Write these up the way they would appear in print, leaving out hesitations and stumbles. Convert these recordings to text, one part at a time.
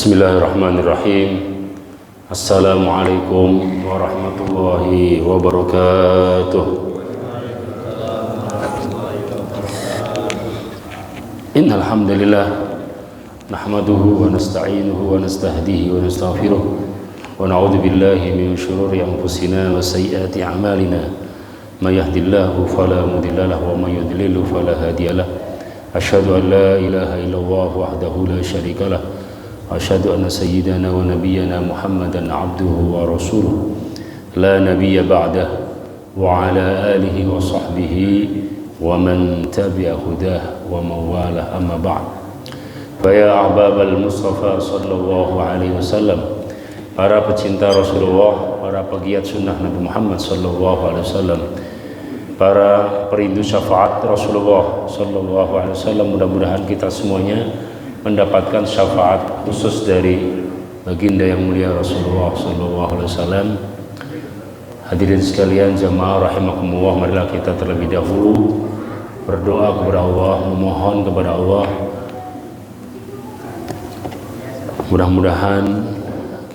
Bismillahirrahmanirrahim. Assalamualaikum warahmatullahi wabarakatuh. Innal hamdalillah nahmaduhu wa nasta'inuhu wa nastahdihi wa nastaghfiruh wa na'udzu billahi min shururi anfusina wa sayyiati a'malina. May yahdihillahu fala mudilla lahu wa may yudlil fala hadiya lahu. Asyhadu an la ilaha illallah wahdahu la syarika lahu. Asyhadu anna sayyidana wa nabiyyana Muhammadan abduhu wa rasuluh la nabiyya ba'dah wa ala alihi wa sahbihi wa man tabi'a hudah wa mawalah amma ba'd. Fa ya ahbabal Mustafa sallallahu alaihi wasallam, para pecinta Rasulullah, para pegiat sunnah Nabi Muhammad sallallahu alaihi wasallam, para perindu syafaat Rasulullah sallallahu alaihi wasallam, mudah-mudahan kita semuanya mendapatkan syafaat khusus dari baginda yang mulia Rasulullah sallallahu alaihi wasallam. Hadirin sekalian jamaah rahimakumullah, marilah kita terlebih dahulu berdoa kepada Allah, memohon kepada Allah. Mudah-mudahan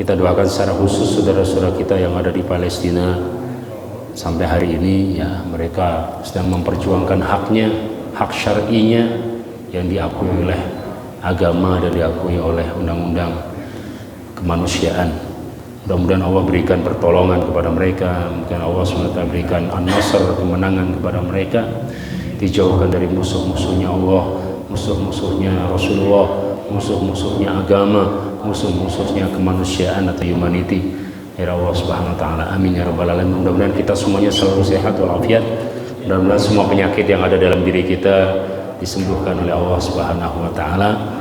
kita doakan secara khusus saudara-saudara kita yang ada di Palestina sampai hari ini, ya, mereka sedang memperjuangkan haknya, hak syar'inya yang diakui oleh agama dan diakui oleh undang-undang kemanusiaan. Mudah-mudahan Allah berikan pertolongan kepada mereka, mungkin Allah SWT berikan an-nasr, kemenangan kepada mereka, dijauhkan dari musuh-musuhnya Allah, musuh-musuhnya Rasulullah, musuh-musuhnya agama, musuh-musuhnya kemanusiaan atau humanity. Ya Allah Subhanahu wa taala, amin ya rabbal alamin. Mudah-mudahan kita semuanya selalu sehat walafiat. Mudah-mudahan semua penyakit yang ada dalam diri kita disembuhkan oleh Allah Subhanahu wa taala,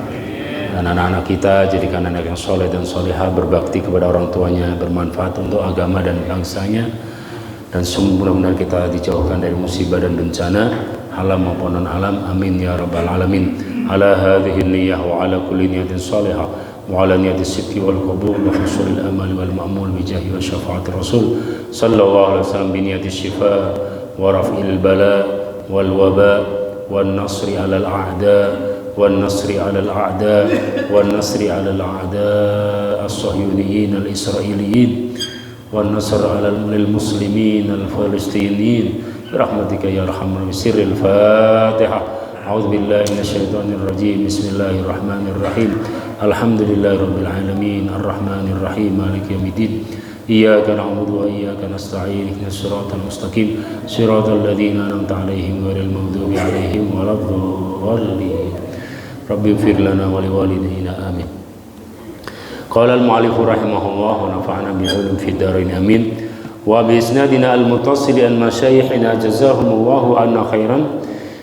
dan anak-anak kita jadikan anak yang soleh dan solehah, berbakti kepada orang tuanya, bermanfaat untuk agama dan bangsanya, dan mudah-mudahan kita dijauhkan dari musibah dan bencana alam maupun non alam, amin ya rabbal alamin. Ala hadhihi niyyah wa ala kulli niyatin salihah wa ala niyati sidqi wal qabul wa husulil amal wal ma'mul bi jahi wa syafaati rasul sallallahu alaihi wasallam bi niyati syifa wa raf'il bala wal waba والنصر على الأعداء والنصر على الأعداء والنصر على الأعداء الصهيونيين الإسرائيليين والنصر على المسلمين الفلسطينيين برحمتك يا أرحم الراحمين. سر الفاتحة. أعوذ بالله من الشيطان الرجيم. بسم الله الرحمن الرحيم. الحمد لله رب العالمين الرحمن الرحيم مالك يوم الدين. إياك نعبد وإياك نستعين اهدنا الصراط المستقيم صراط الذين أنعمت عليهم غير المغضوب عليهم ولا الضالين. رب اغفر لنا ولوالدينا آمين. قال المؤلف رحمه الله ونفعنا بعلوم في الدارين آمين. وبإسنادنا المتصل عن مشايخنا جزاهم الله عنا خيرا,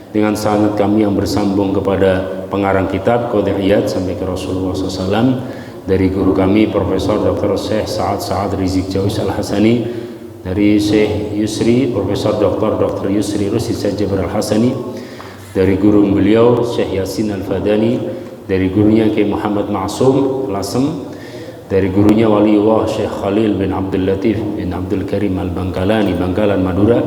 dengan sanad kami yang bersambung kepada pengarang kitab Qadhi Iyad sampai ke Rasulullah SAW, dari guru kami Profesor Dr. Syekh Sa'ad Rizik Jawis Al-Hasani, dari Syekh Yusri Profesor Dr. Yusri Rusid Jabir Al-Hasani, dari guru beliau Syekh Yasin Al-Fadani, dari gurunya Kiai Muhammad Ma'sum Lasem, dari gurunya Waliullah Syekh Khalil bin Abdul Latif bin Abdul Karim Al-Bangkalani Bangkalan Madura,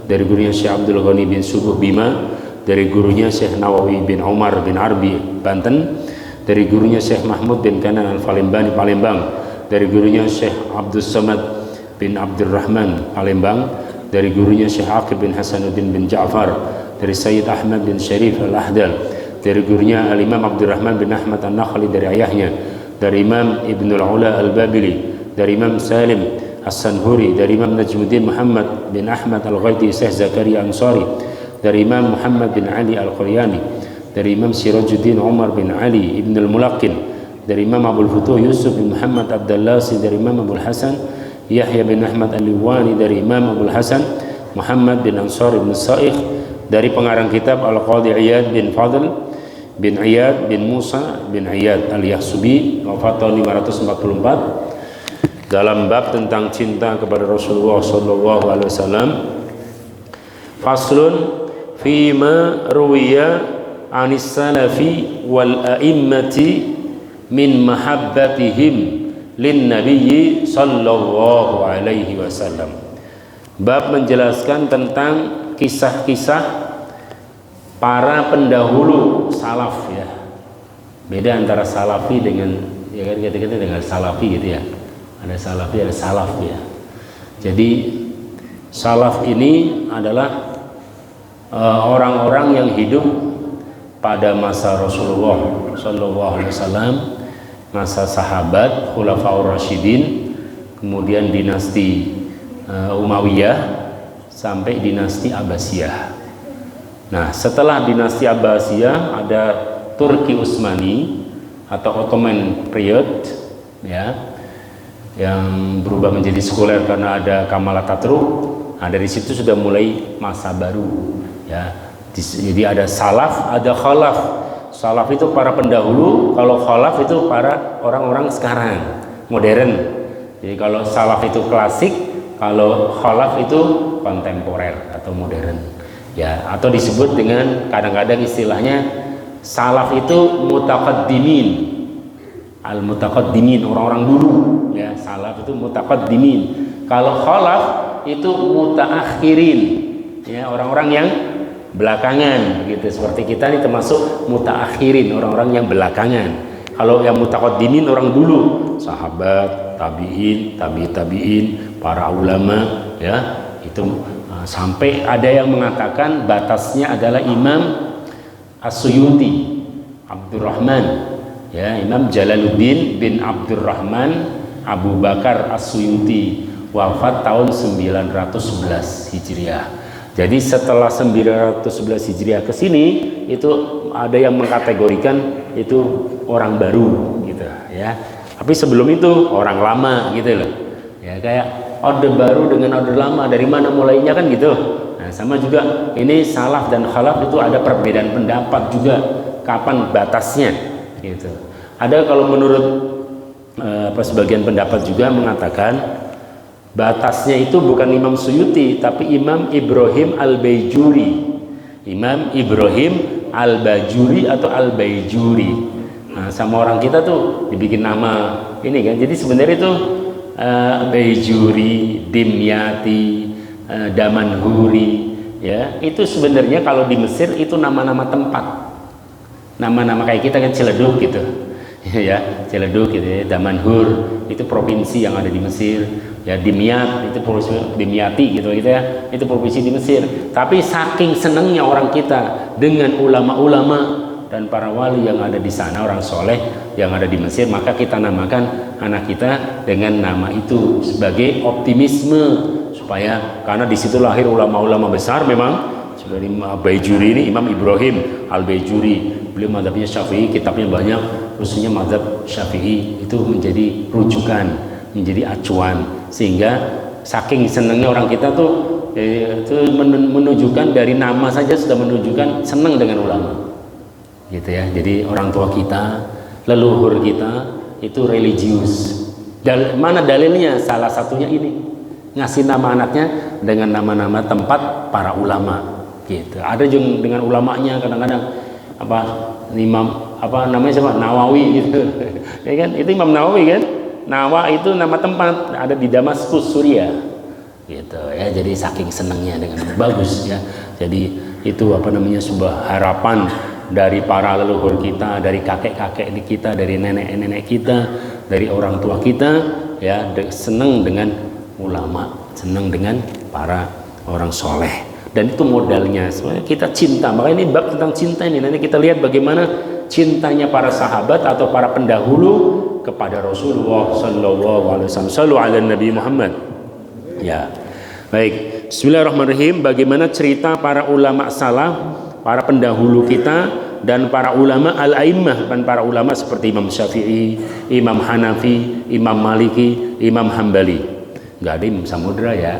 dari gurunya Syekh Abdul Ghani bin Subuh Bima, dari gurunya Syekh Nawawi bin Umar bin Arbi Banten, dari gurunya Syekh Mahmud bin Kanan Al-Falimbani Palembang, dari gurunya Syekh Abdul Samad bin Abdurrahman Palembang, dari gurunya Syekh Aqib bin Hasanuddin bin Ja'far, dari Sayyid Ahmad bin Syarif Al-Ahdal, dari gurunya Al-Imam Abdurrahman bin Ahmad An-Nakhli dari ayahnya, dari Imam Ibnul Ula Al-Babili, dari Imam Salim As-Sanhuri, dari Imam Najmuddin Muhammad bin Ahmad Al-Ghaiti Syekh Zakaria Ansari, dari Imam Muhammad bin Ali Al-Quryani, dari Imam Sirajuddin Umar bin Ali Ibn Al-Mulaqin, dari Imam Abdul Futuh Yusuf bin Muhammad Abdallasi, dari Imam Abdul Hasan Yahya bin Ahmad Al-Liwani, dari Imam Abdul Hasan Muhammad bin Ansar bin Sa'ikh, dari pengarang kitab Al-Qadhi Iyad bin Fadl bin Iyad bin Musa bin Iyad Al-Yahsubi, wafat tahun 544, dalam bab tentang cinta kepada Rasulullah sallallahu alaihi wasallam. Faslun fima ruwiya anis salafi wal a'immati min mahabbatihim lin nabiyyi sallallahu alaihi wasallam. Bab menjelaskan tentang kisah-kisah para pendahulu salaf, ya. Beda antara salafi dengan ya kan kita dengan salafi gitu ya. Ada salafi, ada salaf ya. Jadi salaf ini adalah orang-orang yang hidup pada masa Rasulullah Shallallahu Alaihi Wasallam, masa sahabat, Khulafaur Rasyidin, kemudian dinasti Umayyah sampai dinasti Abbasiyah. Nah, setelah dinasti Abbasiyah ada Turki Utsmani atau Ottoman period ya, yang berubah menjadi sekuler karena ada Kemal Atatürk. Nah, dari situ sudah mulai masa baru ya. Jadi ada salaf, ada khalaf. Salaf itu para pendahulu, kalau khalaf itu para orang-orang sekarang, modern. Jadi kalau salaf itu klasik, kalau khalaf itu kontemporer atau modern. Ya, atau disebut dengan kadang-kadang istilahnya salaf itu mutaqaddimin. Al-mutaqaddimin, orang-orang dulu ya. Salaf itu mutaqaddimin. Kalau khalaf itu mutaakhirin. Ya, orang-orang yang belakangan begitu. Seperti kita ini termasuk mutaakhirin, orang-orang yang belakangan. Kalau yang mutaqaddimin orang dulu, sahabat, tabi'in, tabi'in, para ulama ya. Itu sampai ada yang mengatakan batasnya adalah Imam As-Suyuti Abdurrahman ya, Imam Jalaluddin bin Abdurrahman Abu Bakar As-Suyuti, wafat tahun 911 Hijriah. Jadi setelah 911 Hijriah ke sini itu ada yang mengkategorikan itu orang baru gitu ya. Tapi sebelum itu orang lama gitu loh. Ya, kayak orde baru dengan orde lama, dari mana mulainya kan gitu. Nah, sama juga ini salaf dan khalaf itu ada perbedaan pendapat juga kapan batasnya gitu. Ada kalau menurut sebagian pendapat juga mengatakan batasnya itu bukan Imam Suyuti tapi Imam Ibrahim Al-Baijuri. Imam Ibrahim Al-Bajuri atau Al-Baijuri. Nah, sama orang kita tuh dibikin nama ini kan. Jadi sebenarnya itu Baijuri, Dimyati, Damanhuri ya, itu sebenarnya kalau di Mesir itu nama-nama tempat, nama-nama kayak kita kan Ciledug gitu ya, Ciledug gitu ya. Damanhur itu provinsi yang ada di Mesir ya. Dimyat itu provinsi, Dimyati gitu ya, itu provinsi di Mesir. Tapi saking senangnya orang kita dengan ulama-ulama dan para wali yang ada di sana, orang soleh yang ada di Mesir, maka kita namakan anak kita dengan nama itu sebagai optimisme, supaya karena di situ lahir ulama-ulama besar memang. Seperti Baijuri ini, Imam Ibrahim Al-Baijuri, beliau mazhabnya Syafi'i, kitabnya banyak, khususnya mazhab Syafi'i itu menjadi rujukan, menjadi acuan, sehingga saking senangnya orang kita tuh itu menunjukkan dari nama saja sudah menunjukkan senang dengan ulama gitu ya. Jadi orang tua kita, leluhur kita itu religius. Mana dalilnya? Salah satunya ini, ngasih nama anaknya dengan nama-nama tempat para ulama gitu. Ada juga dengan ulamanya, kadang-kadang apa Imam apa namanya siapa, Nawawi gitu ya kan, itu Imam Nawawi kan. Nawa itu nama tempat, ada di Damaskus, Suriah gitu ya. Jadi saking senangnya dengan bagus ya. Jadi itu apa namanya sebuah harapan dari para leluhur kita, dari kakek-kakek kita, dari nenek-nenek kita, dari orang tua kita ya, senang dengan ulama, senang dengan para orang soleh. Dan itu modalnya sebenarnya kita cinta. Makanya ini bab tentang cinta ini, nanti kita lihat bagaimana cintanya para sahabat atau para pendahulu kepada Rasulullah Sallallahu Alaihi Wasallam. Sallu ala Nabi Muhammad ya. Baik, bismillahirrahmanirrahim. Bagaimana cerita para ulama salaf, para pendahulu kita, dan para ulama al-a'immah, dan para ulama seperti Imam Syafi'i, Imam Hanafi, Imam Maliki, Imam Hambali. Nggak ada Imam Samudra ya.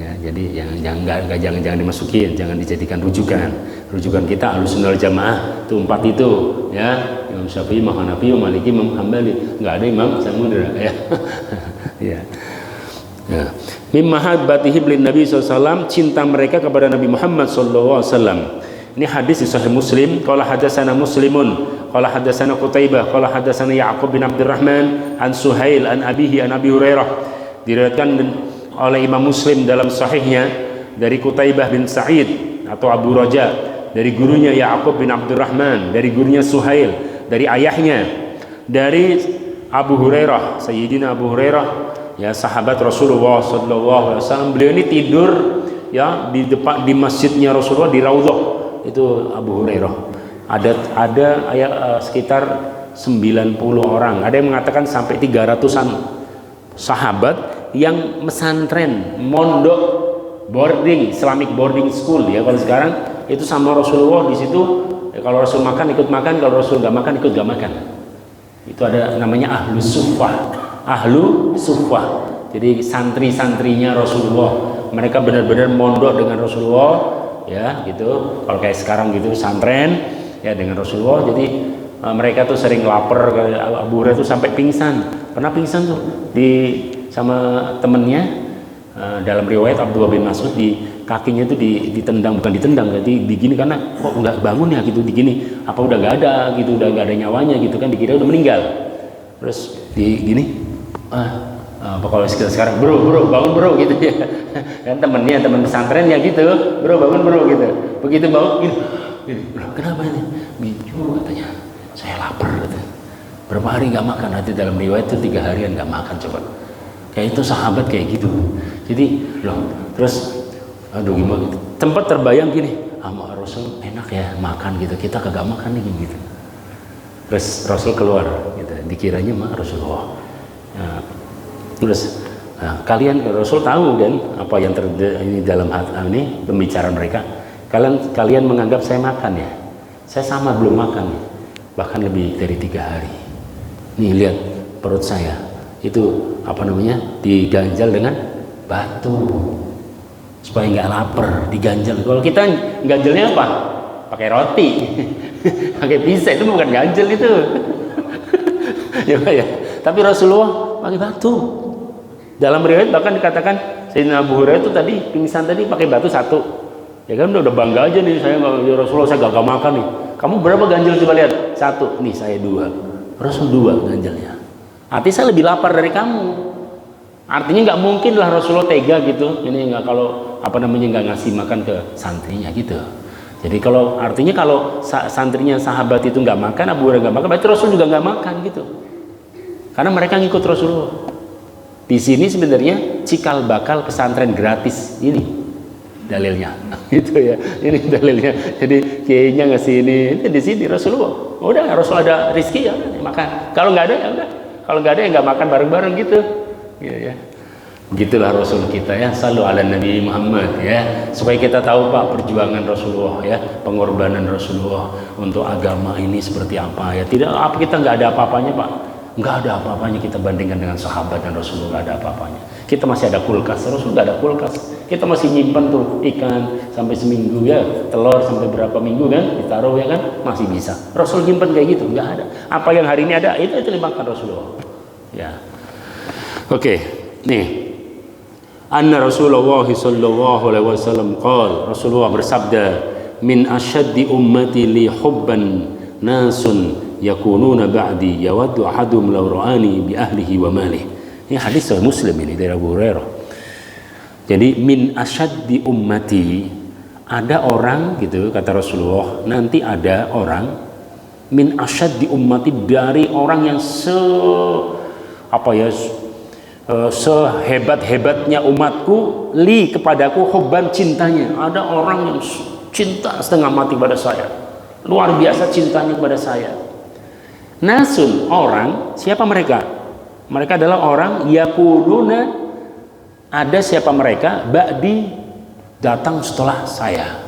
Jadi jangan dimasukin, jangan dijadikan rujukan. Rujukan kita Ahlussunnah wal Jamaah itu 4 itu ya. Imam Syafi'i, Imam Hanafi, Imam Maliki, Imam Hambali. Nggak ada Imam Samudra ya. Ya. Ya. Mimma habbatihim lin Nabi SAW, cinta mereka kepada Nabi Muhammad SAW. Ini hadis di Sahih Muslim. Qala hadatsana Muslimun, qala hadatsana Qutaibah, qala hadatsana Ya'qub bin Abdurrahman an Suhail an abihi an Abi Hurairah. Diriwayatkan oleh Imam Muslim dalam sahihnya dari Qutaibah bin Sa'id atau Abu Raja, dari gurunya Ya'qub bin Abdurrahman, dari gurunya Suhail, dari ayahnya, dari Abu Hurairah, Sayyidina Abu Hurairah, ya sahabat Rasulullah sallallahu alaihi wasallam. Beliau ini tidur ya di depan di masjidnya Rasulullah di Raudhah. Itu Abu Hurairah. Ada sekitar 90 orang. Ada yang mengatakan sampai 300-an sahabat yang mesantren, mondok, boarding, Islamic boarding school ya. Kalau sekarang itu sama Rasulullah di situ. Ya, kalau Rasul makan ikut makan, kalau Rasul nggak makan ikut nggak makan. Itu ada namanya ahlu suffah. Ahlu suffah. Jadi santri-santrinya Rasulullah. Mereka benar-benar mondok dengan Rasulullah, ya gitu. Kalau kayak sekarang gitu santren ya dengan Rasulullah. Jadi mereka tuh sering lapar. Abu Hurairah tuh sampai pingsan. Pernah pingsan tuh sama temennya. Dalam riwayat Abdullah bin Mas'ud di kakinya itu ditendang, bukan ditendang, jadi digini karena kok nggak bangun ya gitu, digini apa udah nggak ada gitu, udah nggak ada nyawanya gitu kan, dikira udah meninggal. Terus gini apa kalau sekarang bro bangun bro gitu ya kan, teman pesantren ya gitu, bro bangun bro gitu. Begitu bangun gini bro, kenapa ini? Biju katanya, saya lapar katanya. Berapa hari nggak makan? Nanti dalam riwayat itu 3 harian nggak makan. Coba kayak itu sahabat kayak gitu. Jadi terus aduh gimana gitu. Tempat terbayang gini, Rasul enak ya makan gitu, kita kagak makan nih gitu. Terus Rasul keluar gitu, dikiranya mah Rasulullah. Terus kalian, Rasul tahu kan apa yang terjadi dalam hati ini, pembicaraan mereka. Kalian menganggap saya makan ya, saya sama belum makan ya, bahkan lebih dari 3 hari. Nih lihat perut saya itu diganjal dengan batu supaya nggak lapar, diganjal. Kalau kita ganjalnya apa? Pakai roti, pakai pisau, itu bukan ganjal itu. ya. Tapi Rasulullah pakai batu. Dalam riwayat bahkan dikatakan Sayyidina Abu Hurairah itu tadi pingsan tadi pakai batu 1. Ya kan udah bangga aja nih, saya ya Rasulullah saya gagal makan nih. Kamu berapa ganjal coba lihat? 1. Nih saya 2. Rasul 2 ganjalnya. Artinya saya lebih lapar dari kamu. Artinya nggak mungkin lah Rasulullah tega gitu. Ini nggak kalau nggak ngasih makan ke santrinya gitu. Jadi artinya kalau santrinya sahabat itu nggak makan, Abu Hurairah nggak makan, berarti Rasul juga nggak makan gitu. Karena mereka ngikut Rasulullah. Di sini sebenarnya cikal bakal pesantren gratis ini dalilnya, gitu ya. Ini dalilnya. Jadi kayaknya ngasih ini di sini Rasulullah. Udah Rasul ada rezeki ya makan. Kalau nggak ada ya udah. Kalau nggak ada ya nggak makan bareng-bareng gitu. Ya. Begitulah Rasul kita ya, shallu ala Nabi Muhammad ya, supaya kita tahu Pak perjuangan Rasulullah ya, pengorbanan Rasulullah untuk agama ini seperti apa ya. Tidak apa kita nggak ada apa-apanya Pak, nggak ada apa-apanya kita bandingkan dengan sahabat dan Rasulullah, nggak ada apa-apanya. Kita masih ada kulkas, Rasul nggak ada kulkas, kita masih nyimpen tuh ikan sampai seminggu ya, telur sampai berapa minggu kan ditaruh ya kan, masih bisa. Rasul nyimpen kayak gitu, nggak ada. Apa yang hari ini ada itu dimakan Rasulullah ya. Oke, nih. Anna Rasulullah sallallahu alaihi wasallam qala, Rasulullah bersabda, min asyaddi ummati li hubban nasun yakununa ba'di yawaddu ahadum law ra'ani bi ahlihi wa malihi. Ini hadis Sahih Muslim ini dari Abu Hurairah. Jadi min asyaddi ummati, ada orang gitu kata Rasulullah, nanti ada orang min asyaddi ummati, dari orang yang sehebat-hebatnya umatku, li kepadaku, hubban cintanya. Ada orang yang cinta setengah mati pada saya, luar biasa cintanya kepada saya. Nasun, orang, siapa mereka? Mereka adalah orang yakununa, ada siapa mereka? Ba'di, datang setelah saya,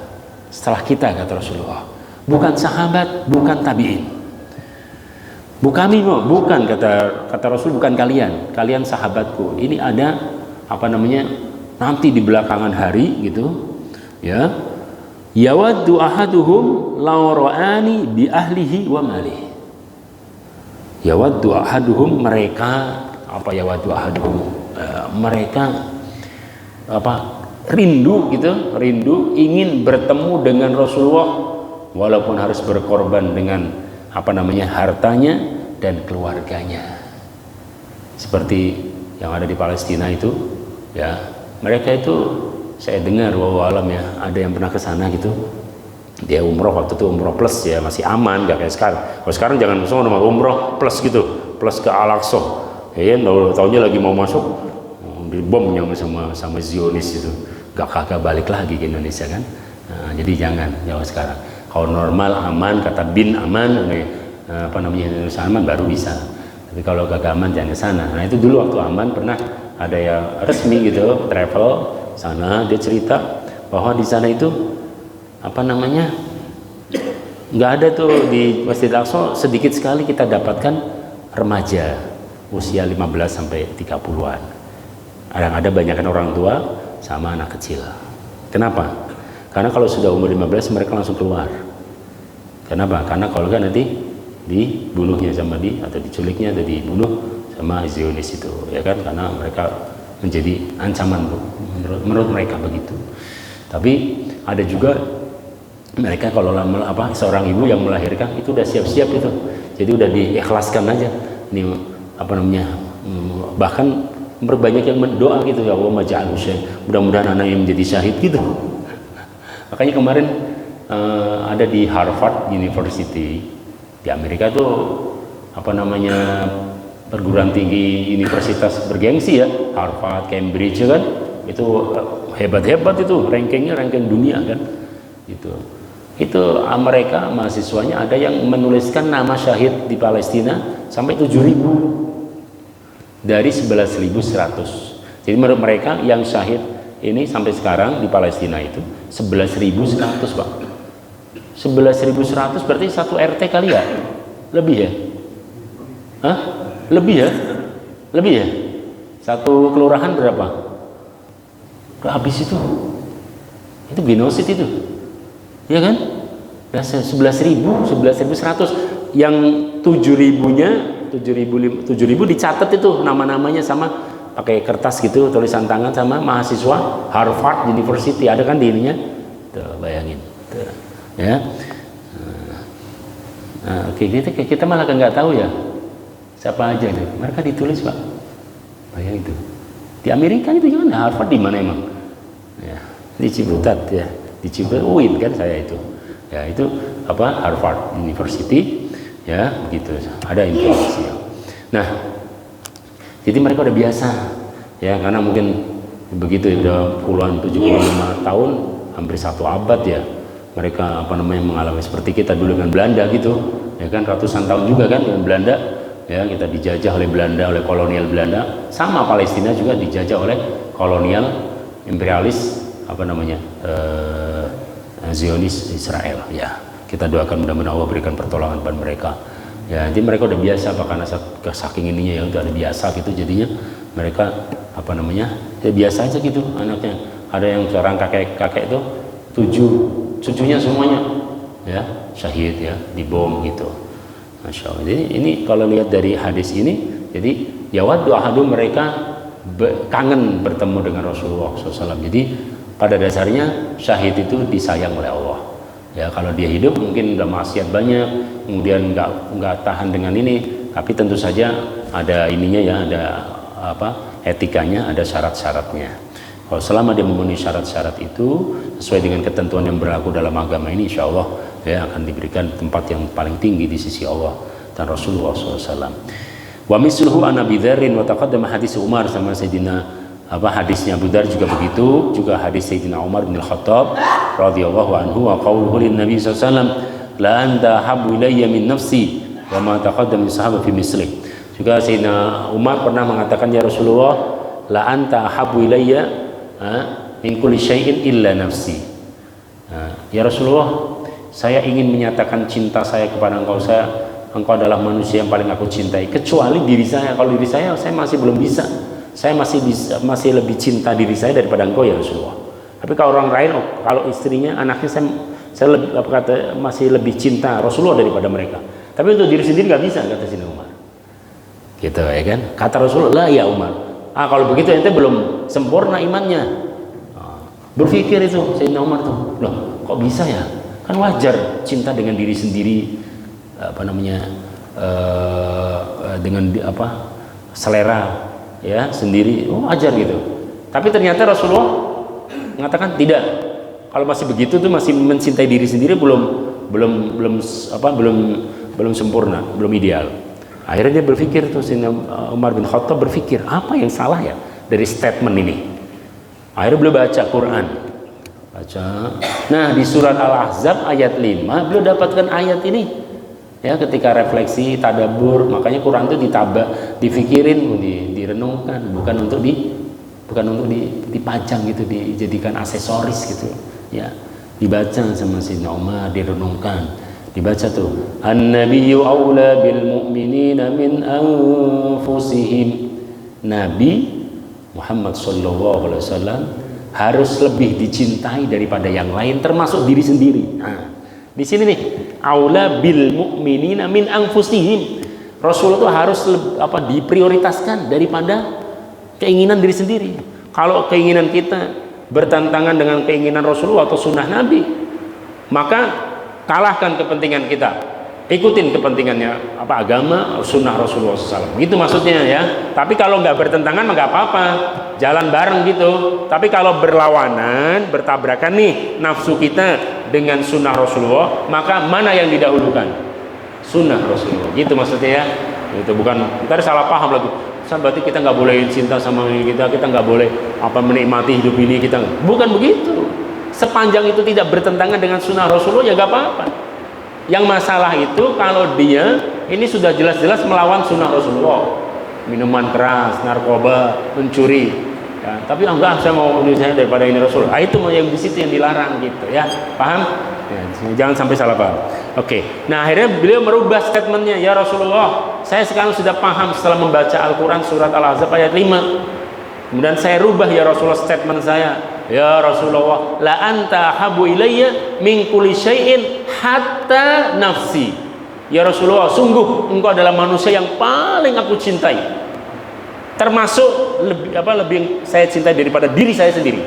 setelah kita kata Rasulullah. Bukan sahabat, bukan tabi'in. Bukan kata Rasul, bukan kalian sahabatku. Ini ada nanti di belakangan hari gitu ya. Yawaddu ahaduhum law ra'ani bi ahlihi wa malihi. Yawaddu ahaduhum, mereka rindu ingin bertemu dengan Rasulullah walaupun harus berkorban dengan hartanya dan keluarganya, seperti yang ada di Palestina itu ya. Mereka itu saya dengar wallahu alam ya, ada yang pernah ke sana gitu, dia umroh waktu itu, umroh plus ya, masih aman, gak kayak sekarang. Kalau sekarang jangan umroh plus gitu, plus ke Al-Aqsa, ya tahunya lagi mau masuk dibomnya sama Zionis itu, kagak balik lagi ke Indonesia kan. Nah, jadi jangan sekarang. Kalau normal aman, kata bin aman, Indonesia aman baru bisa. Tapi kalau kagak aman jangan ke sana. Nah itu dulu waktu aman pernah ada yang resmi gitu travel sana, dia cerita bahwa di sana itu nggak ada tuh di Masjid Al-Aqsa, sedikit sekali kita dapatkan remaja usia 15 sampai 30-an. Ada banyakkan orang tua sama anak kecil. Kenapa? Karena kalau sudah umur 15 mereka langsung keluar. Kenapa? Karena kalau kan nanti dibunuhnya sama atau diculiknya atau dibunuh sama Zionis itu, ya kan? Karena mereka menjadi ancaman menurut mereka begitu. Tapi ada juga mereka kalau seorang ibu yang melahirkan itu udah siap-siap itu, jadi udah diikhlaskan aja nih bahkan berbanyak yang berdoa gitu, ya Allah maj'alhu syahid, mudah-mudahan anak yang menjadi syahid gitu. Makanya kemarin ada di Harvard University di Amerika tuh perguruan tinggi universitas bergengsi ya, Harvard, Cambridge kan, itu hebat-hebat itu rankingnya, ranking dunia kan, itu mereka mahasiswanya ada yang menuliskan nama syahid di Palestina sampai 7.000 dari 11.100. Jadi menurut mereka yang syahid ini sampai sekarang di Palestina itu 11.100 Pak. 11.100 berarti satu RT kali ya? Lebih ya? Hah? Lebih ya? Satu kelurahan berapa? Habis itu genosid itu, ya kan? 11.100, yang 7.000 dicatat itu nama-namanya sama pakai kertas gitu, tulisan tangan sama mahasiswa Harvard University, ada kan di ininya, tuh bayangin, tuh, ya. Nah, oke, kita malah nggak tahu ya siapa aja itu, mereka ditulis Pak, bayang itu. Di Amerika itu gimana? Harvard di mana emang? Ya, di Ciputat ya, di Ciputat UIN kan saya itu. Ya itu Harvard University ya, begitu. Ada informasi. Nah, jadi mereka udah biasa ya, karena mungkin begitu udah puluhan 75 tahun, hampir satu abad ya. Mereka mengalami seperti kita dulu dengan Belanda gitu. Ya kan, ratusan tahun juga kan dengan Belanda. Ya, kita dijajah oleh Belanda, oleh kolonial Belanda, sama Palestina juga dijajah oleh kolonial imperialis Zionis Israel. Ya, kita doakan mudah-mudahan Allah berikan pertolongan kepada mereka. Ya, jadi mereka udah biasa karena saking ininya ya udah biasa gitu, jadinya mereka ya biasa aja gitu anaknya. Ada yang seorang kakek itu 7 cucunya semuanya ya syahid ya, dibom gitu. Masya Allah. Jadi ini kalau lihat dari hadis ini, jadi yawaddu ahadum, mereka kangen bertemu dengan Rasulullah SAW. Jadi pada dasarnya syahid itu disayang oleh Allah. Ya kalau dia hidup mungkin udah maksiat banyak, kemudian nggak tahan dengan ini, tapi tentu saja ada ininya ya, ada etikanya, ada syarat-syaratnya. Kalau selama dia memenuhi syarat-syarat itu sesuai dengan ketentuan yang berlaku dalam agama ini, insya Allah ya akan diberikan tempat yang paling tinggi di sisi Allah dan Rasulullah SAW. Wa misluhu an Abi Dzarrin wa taqaddama hadis Umar, sama Sayyidina hadisnya Abu Dzar juga begitu, juga hadis Sayyidina Umar bin Al-Khattab radhiyallahu anhu wa qauluhu lin Nabi SAW, la anta habbu ilayya min nafsi wa ma taqaddama min sahabati mislih. Juga Sayyidina Umar pernah mengatakan, ya Rasulullah, la anta habbu ilayya min kulli syai'in illa nafsi. Ya Rasulullah, saya ingin menyatakan cinta saya kepada engkau, engkau adalah manusia yang paling aku cintai kecuali diri saya. Kalau diri saya masih belum bisa, saya masih lebih cinta diri saya daripada engkau ya Rasulullah. Tapi kalau orang lain, kalau istrinya, anaknya, saya lebih, masih lebih cinta Rasulullah daripada mereka. Tapi untuk diri sendiri nggak bisa, kata Sayyidina Umar. Gitu ya kan? Kata Rasulullah, ya Umar, kalau begitu ente belum sempurna imannya. Berpikir itu Sayyidina Umar tuh, loh kok bisa ya? Kan wajar cinta dengan diri sendiri, dengan selera ya sendiri, wajar gitu. Tapi ternyata Rasulullah mengatakan tidak. Kalau masih begitu tuh masih mencintai diri sendiri, belum sempurna, belum ideal. Akhirnya dia berpikir tuh, Umar bin Khattab berpikir, apa yang salah ya dari statement ini. Akhirnya beliau baca Quran, baca. Nah, di surat Al-Ahzab ayat 5 beliau dapatkan ayat ini. Ya, ketika refleksi, tadabbur, makanya Quran itu difikirin, direnungkan, bukan untuk dipajang gitu, dijadikan aksesoris gitu. Ya, dibaca sama Sayyidina Umar, direnungkan, dibaca tuh. An-nabiyyu aula bil mu'minina min anfusihim. Nabi Muhammad sallallahu alaihi wasallam harus lebih dicintai daripada yang lain, termasuk diri sendiri. Nah, di sini nih, aula bil mu'minina min anfusihim. Rasul itu harus diprioritaskan daripada keinginan diri sendiri. Kalau keinginan kita bertentangan dengan keinginan Rasulullah atau sunnah Nabi, maka kalahkan kepentingan kita, ikutin kepentingannya agama, sunnah Rasulullah SAW. Gitu maksudnya ya. Tapi kalau nggak bertentangan maka apa-apa, jalan bareng gitu. Tapi kalau berlawanan, bertabrakan nih nafsu kita dengan sunnah Rasulullah, maka mana yang didahulukan? Sunnah Rasulullah. Gitu maksudnya ya. Itu bukan ntar salah paham lagi. Berarti kita nggak boleh cinta sama kita nggak boleh menikmati hidup ini, kita bukan begitu. Sepanjang itu tidak bertentangan dengan sunnah Rasulullah ya nggak apa-apa. Yang masalah itu kalau dia ini sudah jelas-jelas melawan sunnah Rasulullah, minuman keras, narkoba, mencuri, ya, tapi enggak, saya mau saya daripada ini Rasul. Itu yang di situ yang dilarang gitu ya, paham? Ya, jangan sampai salah paham. Oke. Nah, akhirnya beliau merubah statementnya, ya Rasulullah, saya sekarang sudah paham setelah membaca Al-Quran surat Al-Ahzab ayat 5. Kemudian saya rubah ya Rasulullah statement saya, ya Rasulullah, la anta habu ilayya min kulli syai'in hatta nafsi. Ya Rasulullah, sungguh engkau adalah manusia yang paling aku cintai, termasuk lebih saya cintai daripada diri saya sendiri.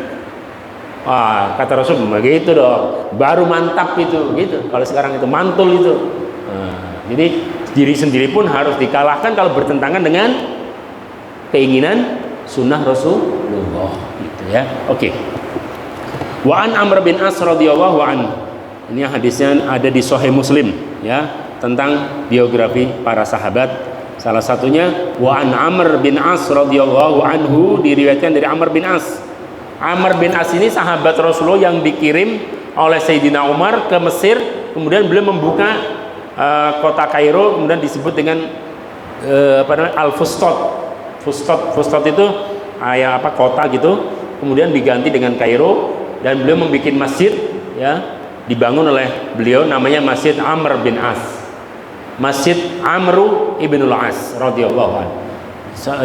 Wah, kata Rasul begitu dong, baru mantap itu gitu. Kalau sekarang itu mantul itu. Jadi diri sendiri pun harus dikalahkan kalau bertentangan dengan keinginan sunnah Rasulullah gitu ya. Oke. Wa an Amr bin As radhiyallahu an. Ini hadisnya ada di Sahih Muslim ya, tentang biografi para sahabat. Salah satunya wa an Amr bin As radhiyallahu anhu, diriwayatkan dari Amr bin As. Amr bin As ini sahabat Rasulullah yang dikirim oleh Sayyidina Umar ke Mesir, kemudian beliau membuka kota Kairo, kemudian disebut dengan Al-Fustat. Fustat itu kota gitu, kemudian diganti dengan Kairo, dan beliau membuat masjid ya, dibangun oleh beliau, namanya Masjid Amr bin As, Masjid Amru ibnul As radhiyallahu anhu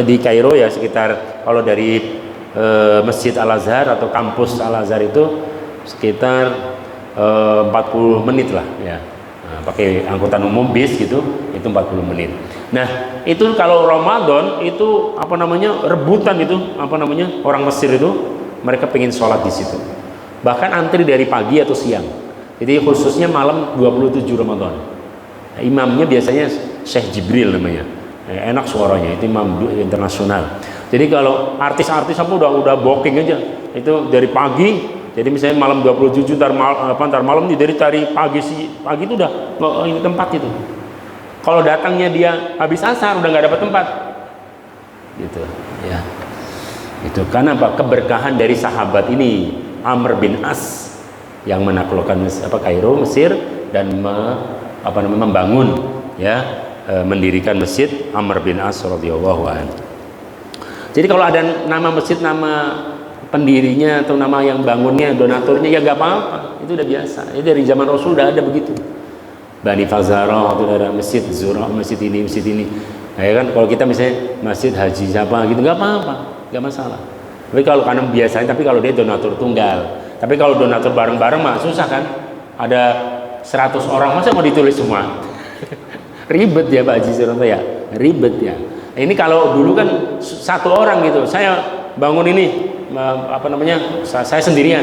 di Kairo ya, sekitar kalau dari Masjid Al-Azhar atau kampus Al-Azhar itu sekitar 40 menit lah ya. Nah, pakai angkutan umum bis gitu, itu 40 menit. Nah, itu kalau Ramadan itu rebutan itu orang Mesir itu, mereka pengen sholat di situ. Bahkan antri dari pagi atau siang. Jadi khususnya malam 27 Ramadan. Nah, imamnya biasanya Syekh Jibril namanya. Enak suaranya, itu imam internasional. Jadi kalau artis-artis udah booking aja, itu dari pagi. Jadi misalnya malam 27 ntar malam nih, dari pagi itu udah ini tempat itu. Kalau datangnya dia habis asar udah nggak dapat tempat, gitu ya. Itu karena keberkahan dari sahabat ini Amr bin As yang menaklukkan Kairo Mesir dan membangun ya, mendirikan Masjid Amr bin As radhiyallahu anhu. Jadi kalau ada nama masjid, nama pendirinya atau nama yang bangunnya, donaturnya, ya nggak apa-apa, itu udah biasa. Itu dari zaman Rasul udah ada begitu. Bani Fazarah itu ada masjid Zurah, masjid ini. Nah, ya kan, kalau kita misalnya masjid Haji siapa gitu, nggak apa-apa, nggak masalah. Tapi kalau karena biasanya, tapi kalau dia donatur tunggal. Tapi kalau donatur bareng-bareng mah susah kan? Ada 100 orang, masa mau ditulis semua? Ribet ya Pak Haji Suranto ya, ribet ya. Ini kalau dulu kan satu orang gitu, saya bangun ini saya sendirian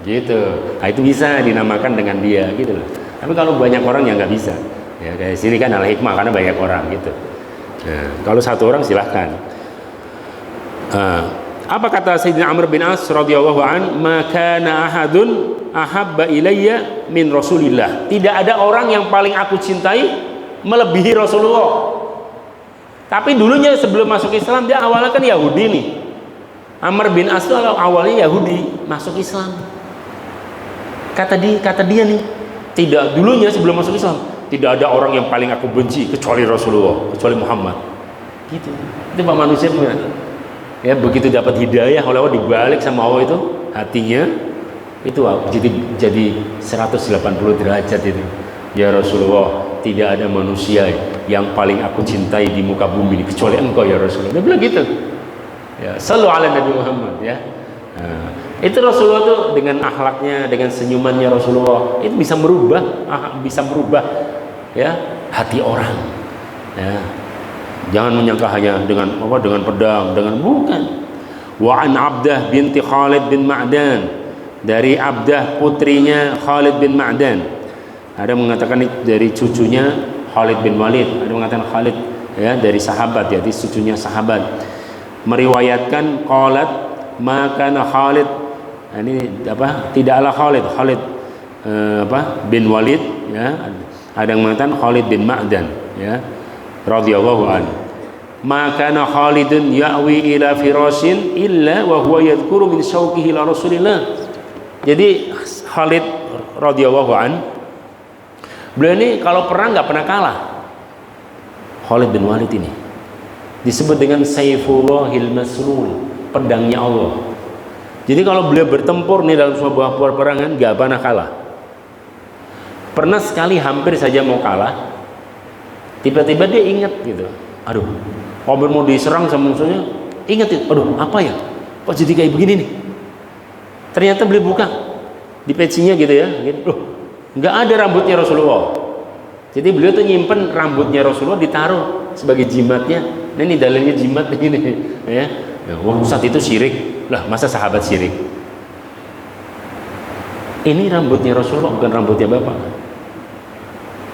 gitu. Nah, itu bisa dinamakan dengan dia gitu loh. Tapi kalau banyak orang ya nggak bisa. Ya kayak sini kan al hikmah karena banyak orang gitu. Nah, kalau satu orang silahkan. Apa kata Sayyidina Amr bin As radhiyallahu an, maka ahadun ahabba ilayya min Rasulillah. Tidak ada orang yang paling aku cintai melebihi Rasulullah. Tapi dulunya sebelum masuk Islam dia awalnya kan Yahudi nih. Amr bin As awalnya Yahudi, masuk Islam. Kata dia nih, tidak, dulunya sebelum masuk Islam tidak ada orang yang paling aku benci kecuali Rasulullah, kecuali Muhammad. Gitu. Itu Pak manusia punya. Ya, begitu dapat hidayah oleh Allah, dibalik sama Allah itu hatinya itu jadi 180 derajat itu. Ya Rasulullah, tidak ada manusia yang paling aku cintai di muka bumi ini kecuali engkau ya Rasulullah. Dia bilang gitu. Ya, shallu ala Nabi Muhammad ya. Nah, itu Rasulullah tuh dengan akhlaknya, dengan senyumannya Rasulullah itu bisa merubah ya hati orang. Ya. Jangan menyangka hanya dengan pedang, dengan bukan. Wa an Abdah binti Khalid bin Ma'dan, dari Abdah putrinya Khalid bin Ma'dan. Ada mengatakan dari cucunya Khalid bin Walid, ada mengatakan Khalid ya dari sahabat, jadi cucunya sahabat. Meriwayatkan qalat maka Khalid, ini tidaklah Khalid bin Walid ya, ada yang mengatakan Khalid bin Ma'dan ya radhiyallahu an. Maka Khalidun ya'wi ila firashin illa wa huwa yadhkuru min syauqihi ila Rasulillah. Jadi Khalid radhiyallahu an, beliau ini kalau perang nggak pernah kalah. Khalid bin Walid ini disebut dengan Sayfullahil Maslul, pedangnya Allah. Jadi kalau beliau bertempur nih dalam sebuah peperangan nggak pernah kalah. Pernah sekali hampir saja mau kalah, tiba-tiba dia ingat gitu, aduh, kalau mau diserang sama musuhnya, ingat itu, aduh apa ya, kok jadi kayak begini nih. Ternyata beliau buka di pecinya gitu ya, gitu. Nggak ada rambutnya Rasulullah. Jadi beliau tuh nyimpen rambutnya Rasulullah, ditaruh sebagai jimatnya. Nah, ini dalilnya jimat begini ya. Ustaz itu syirik lah, masa sahabat syirik? Ini rambutnya Rasulullah, bukan rambutnya bapak.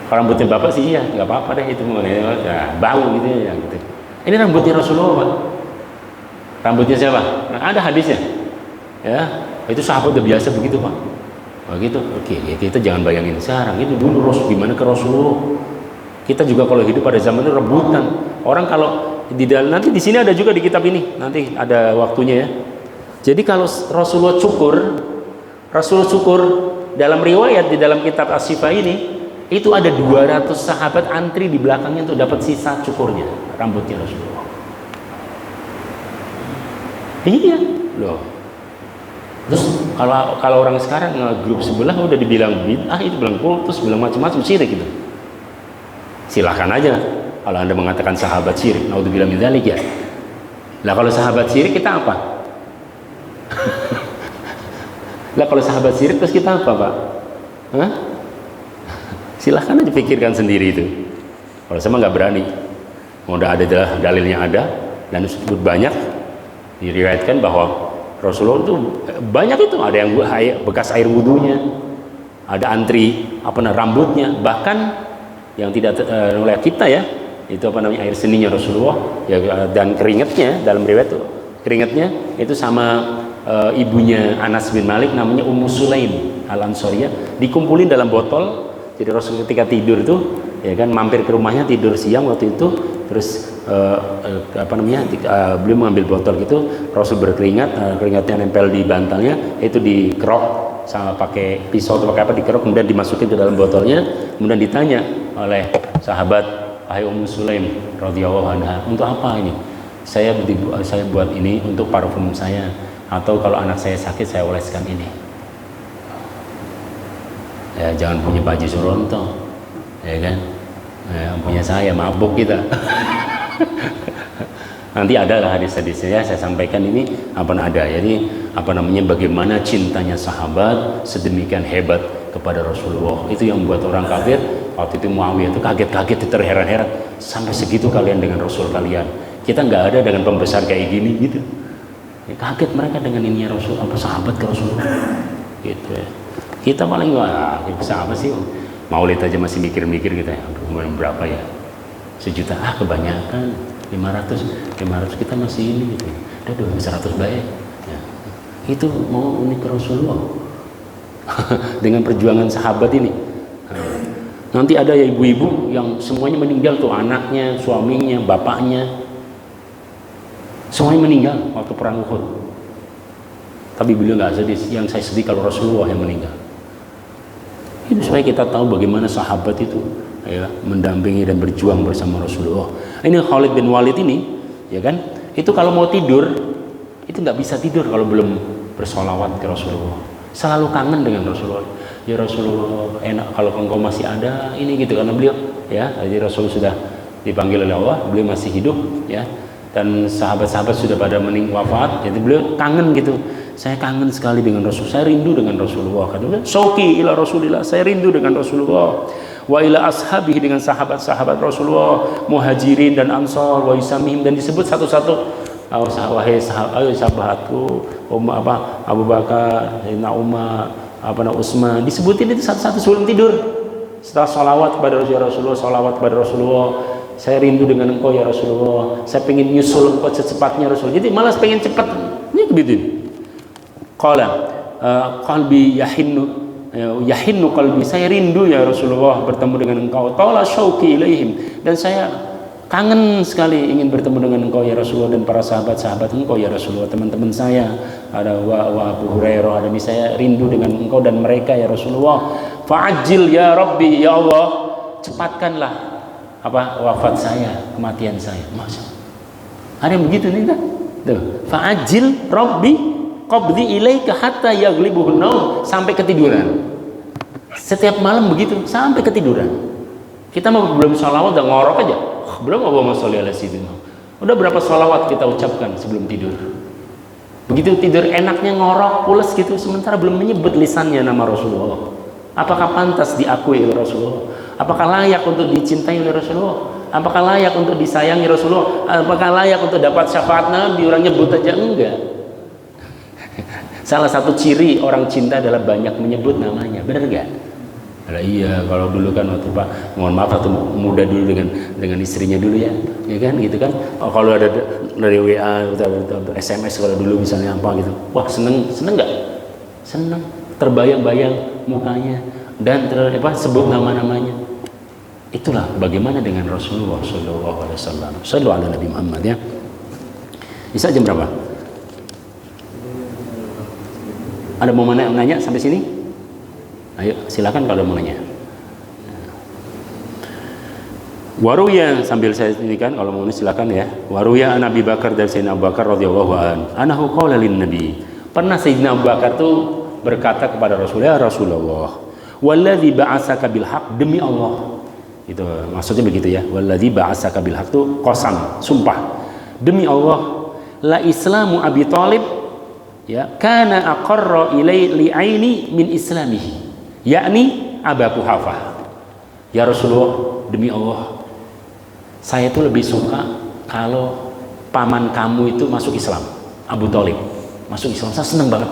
Kalau rambutnya bapak sih iya, nggak apa-apa deh itu, ya, bau gitu ya gitu. Ini rambutnya Rasulullah Pak. Rambutnya siapa? Nah, ada hadisnya ya, itu sahabat udah biasa begitu Pak. Begitu, oke, ya kita jangan bayangin sekarang. Itu dulu gimana ke Rasulullah. Kita juga kalau hidup pada zaman itu rebutan. Orang kalau di dalam, nanti di sini ada juga di kitab ini, nanti ada waktunya ya. Jadi kalau Rasulullah cukur dalam riwayat di dalam kitab As-Syifa ini, itu ada 200 sahabat antri di belakangnya untuk dapat sisa cukurnya, rambutnya Rasulullah. Iya, loh. Terus kalau orang sekarang grup sebelah udah dibilang bid'ah, itu bilang kultus, bilang macam-macam, syirik gitu. Silahkan aja kalau Anda mengatakan sahabat syirik, naudzubillah min dzalik ya. Lah kalau sahabat syirik kita apa? Lah kalau sahabat syirik terus kita apa, Pak? Hah? Silahkan aja pikirkan sendiri itu. Kalau sama nggak berani. Udah ada dalilnya ada, dan disebut banyak diriwayatkan bahwa Rasulullah itu banyak itu, ada yang bekas air wudunya, ada antri rambutnya, bahkan yang tidak oleh kita ya, itu air seninya Rasulullah ya, dan keringatnya, dalam riwayat itu keringatnya itu sama ibunya Anas bin Malik, namanya Ummu Sulaim Al-Ansariyah, dikumpulin dalam botol. Jadi Rasul ketika tidur itu ya kan, mampir ke rumahnya tidur siang waktu itu, terus beliau mengambil botol gitu, Rasul berkeringat, keringatnya nempel di bantalnya, itu dikerok sama pakai pisau atau pakai apa, dikerok, kemudian dimasukin ke dalam botolnya, kemudian ditanya oleh sahabat, "Hai Ummu Sulaim radhiyallahu anha, untuk apa ini?" Saya buat ini untuk parfum saya, atau kalau anak saya sakit saya oleskan ini. Ya, jangan punya Pak Haji Suronto, ya kan? Ya, punya saya, mabuk kita. Nanti ada lah hadis-hadisnya, saya sampaikan ini ada. Jadi bagaimana cintanya sahabat sedemikian hebat kepada Rasulullah. Itu yang membuat orang kafir waktu itu, Muawiyah itu kaget-kaget, terheran-heran, sampai segitu kalian dengan Rasul kalian. Kita nggak ada dengan pembesar kayak gini gitu. Ya, kaget mereka dengan ininya Rasul, sahabat ke Rasulullah gitu ya. Kita paling bisa apa sih, Maulid aja masih mikir-mikir kita ya, berapa ya, 1 juta, kebanyakan, 500 kita masih ini gitu, udah 100 baik ya. Itu mau unik ke Rasulullah dengan perjuangan sahabat ini. Nanti ada ya ibu-ibu yang semuanya meninggal tuh, anaknya, suaminya, bapaknya, semuanya meninggal waktu perang Uhud. Tapi beliau nggak sedih. Yang saya sedih kalau Rasulullah yang meninggal. Itu supaya kita tahu bagaimana sahabat itu ya mendampingi dan berjuang bersama Rasulullah. Ini Khalid bin Walid ini, ya kan? Itu kalau mau tidur itu nggak bisa tidur kalau belum bersolawat ke Rasulullah. Selalu kangen dengan Rasulullah. Ya Rasulullah, enak kalau engkau masih ada ini gitu, karena beliau ya, jadi Rasul sudah dipanggil oleh Allah, beliau masih hidup ya, dan sahabat-sahabat sudah pada wafat, jadi beliau kangen gitu. Saya kangen sekali dengan Rasul, saya rindu dengan Rasulullah. Kata Syauqi ila Rasulillah, saya rindu dengan Rasulullah. Wa ila ashabihi, dengan sahabat-sahabat Rasulullah, muhajirin dan ansar, wa isamihim, dan disebut satu-satu. Wahai sahabatku, Abu Bakar, Sayyidina Umar, Utsman, disebutin itu satu-satu sebelum tidur. Setelah sholawat kepada Rasulullah, sholawat kepada Rasulullah, saya rindu dengan engkau ya Rasulullah, saya pengen nyusul engkau secepatnya Rasul. Jadi malas pengen cepat, ini begitu. Qala qalbi yahinnu qalbi, saya rindu ya Rasulullah bertemu dengan engkau. Tala syauqi ilaihim, dan saya kangen sekali ingin bertemu dengan engkau ya Rasulullah dan para sahabat-sahabat engkau ya Rasulullah, teman-teman saya, ada wa Abu Hurairah, ada saya rindu dengan engkau dan mereka ya Rasulullah. Fa'ajil ya Rabbi, ya Allah cepatkanlah wafat saya, kematian saya. Masya Allah, ada yang begitu nih kan? Tuh, fa'ajil Rabbi qabdi ilaika hatta yaghlibuhun naum, sampai ketiduran. Setiap malam begitu sampai ketiduran. Kita belum sholawat udah ngorok aja. Belum Allahumma sholli ala sayyidina. Udah berapa sholawat kita ucapkan sebelum tidur? Begitu tidur enaknya ngorok, pules gitu, sementara belum menyebut lisannya nama Rasulullah. Apakah pantas diakui oleh Rasulullah? Apakah layak untuk dicintai oleh Rasulullah? Apakah layak untuk disayangi Rasulullah? Apakah layak untuk dapat syafaat Nabi? Orang nyebut aja enggak. Salah satu ciri orang cinta adalah banyak menyebut namanya, benar enggak? Iya, kalau dulu kan waktu Pak, mohon maaf waktu muda dulu dengan istrinya dulu ya kan gitu kan. Oh, kalau ada dari WA atau SMS kalau dulu misalnya apa gitu, wah seneng nggak? Seneng, terbayang-bayang mukanya dan sebut nama-namanya. Itulah bagaimana dengan Rasulullah Shallallahu Alaihi Wasallam. Shallu ala Nabi Muhammad ya. Bisa jam berapa? Ada mau nanya sampai sini? Ayo silakan kalau mau nanya. Waruya, sambil saya ini kan kalau mau ini silakan ya. Waruya an Abi Bakar, dari Sayyidina Abu Bakar radhiyallahu an, anahu qala lin nabi. Pernah Sayyidina Abu Bakar tuh berkata kepada Rasulullah, Rasulullah, walladzi ba'atsaka bil haq, demi Allah. Itu maksudnya begitu ya. Walladzi ba'atsaka bil haq tuh qasam, sumpah. Demi Allah, la islamu Abi Thalib ya kana aqarra li aini min islamihi, yakni Abu Quhafah. Ya Rasulullah, demi Allah, saya itu lebih suka kalau paman kamu itu masuk Islam, Abu Thalib masuk Islam, saya seneng banget.